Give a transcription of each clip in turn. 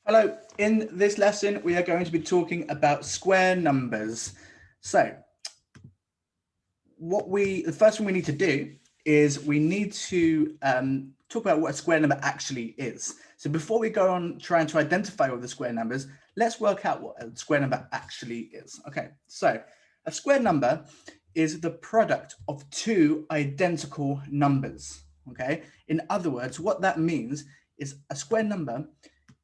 Hello, in this lesson, we are going to be talking about square numbers. So the first thing we need to do is we need to talk about what a square number actually is. So before we go on trying to identify all the square numbers, let's work out what a square number actually is. Okay, so a square number is the product of two identical numbers. Okay, in other words, what that means is a square number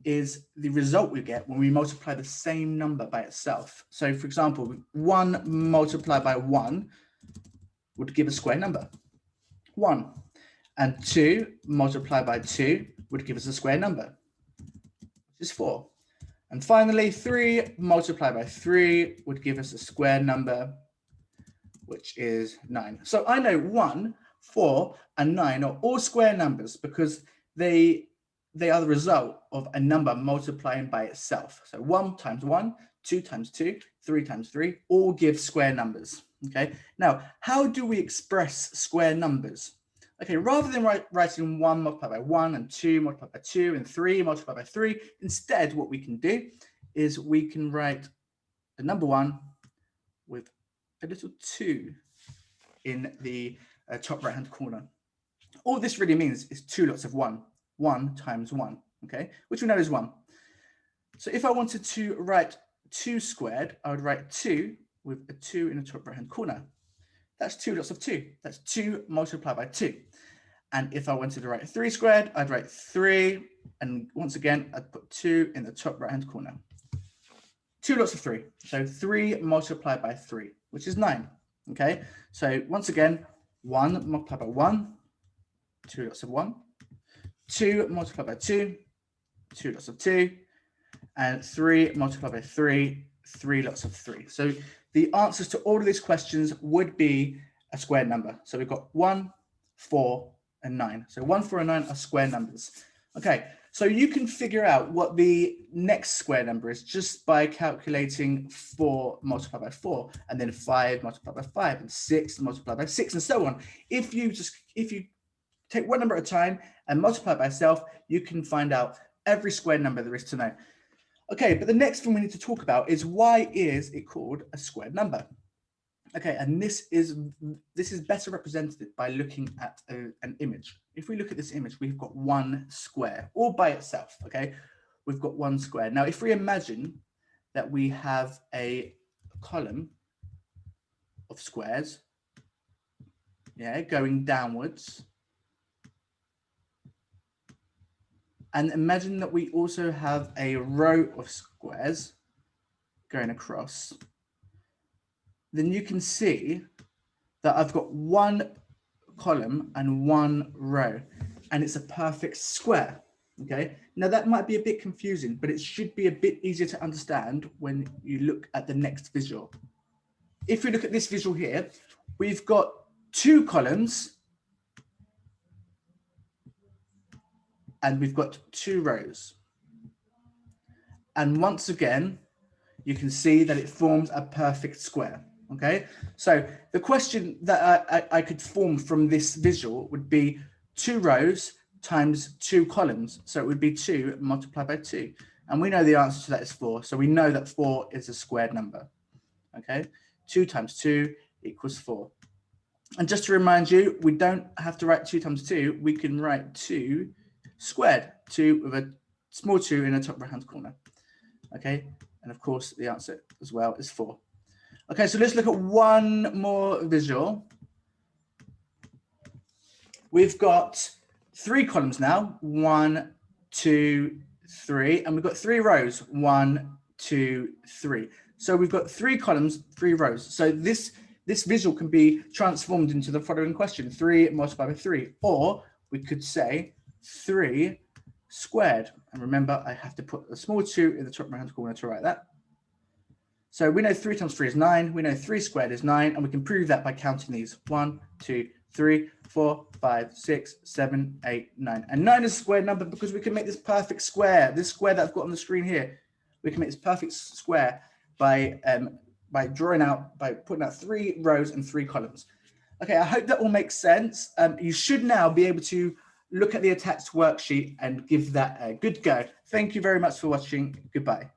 is the result we get when we multiply the same number by itself. So for example, 1 multiplied by 1 would give a square number, 1. And 2 multiplied by 2 would give us a square number, which is 4. And finally, 3 multiplied by 3 would give us a square number, which is 9. So I know 1, 4, and 9 are all square numbers because they are the result of a number multiplying by itself. So 1 times 1, 2 times 2, 3 times 3, all give square numbers. Okay, now how do we express square numbers? Okay, rather than writing 1 multiplied by 1 and 2 multiplied by 2 and 3 multiplied by 3, instead what we can do is we can write the number 1 with a little 2 in the top right hand corner. All this really means is 2 lots of 1. 1 times 1, okay, which we know is 1. So if I wanted to write 2 squared, I would write 2 with a 2 in the top right hand corner. That's 2 lots of 2. That's 2 multiplied by 2. And if I wanted to write 3 squared, I'd write 3, and once again, I'd put 2 in the top right hand corner. 2 lots of 3. So 3 multiplied by 3, which is 9. Okay, so once again, 1 multiplied by 1, 2 lots of 1. 2 multiplied by 2, 2 lots of 2, and 3 multiplied by 3, 3 lots of 3. So the answers to all of these questions would be a square number. So we've got 1, 4, and 9. So 1, 4, and 9 are square numbers. Okay, so you can figure out what the next square number is just by calculating 4 multiplied by 4, and then 5 multiplied by 5, and 6 multiplied by 6, and so on. If you take one number at a time and multiply it by itself, you can find out every square number there is to know. Okay, but the next thing we need to talk about is why is it called a square number? Okay, and this is better represented by looking at an image. If we look at this image, we've got one square all by itself. Okay, we've got one square. Now, if we imagine that we have a column of squares, yeah, going downwards. And imagine that we also have a row of squares going across. Then you can see that I've got one column and one row, and it's a perfect square. Okay, now that might be a bit confusing, but it should be a bit easier to understand when you look at the next visual. If we look at this visual here, we've got 2 columns and we've got 2 rows. And once again, you can see that it forms a perfect square. Okay, so the question that I could form from this visual would be 2 rows times 2 columns. So it would be 2 multiplied by 2. And we know the answer to that is 4. So we know that 4 is a squared number. Okay, 2 times 2 equals 4. And just to remind you, we don't have to write 2 times 2. We can write 2 squared, 2 with a small 2 in the top right hand corner. Okay, and of course the answer as well is 4. Okay, so let's look at one more visual. We've got 3 columns now, 1, 2, 3, and we've got 3 rows, 1, 2, 3. So we've got 3 columns, 3 rows. So this visual can be transformed into the following question: 3 multiplied by 3, or we could say 3 squared. And remember, I have to put a small 2 in the top right hand corner to write that. So we know 3 times 3 is 9. We know 3 squared is 9, and we can prove that by counting these: 1, 2, 3, 4, 5, 6, 7, 8, 9. And 9 is a square number because we can make this perfect square. This square that I've got on the screen here, we can make this perfect square by putting out 3 rows and 3 columns. Okay, I hope that all makes sense. You should now be able to look at the attached worksheet and give that a good go. Thank you very much for watching. Goodbye.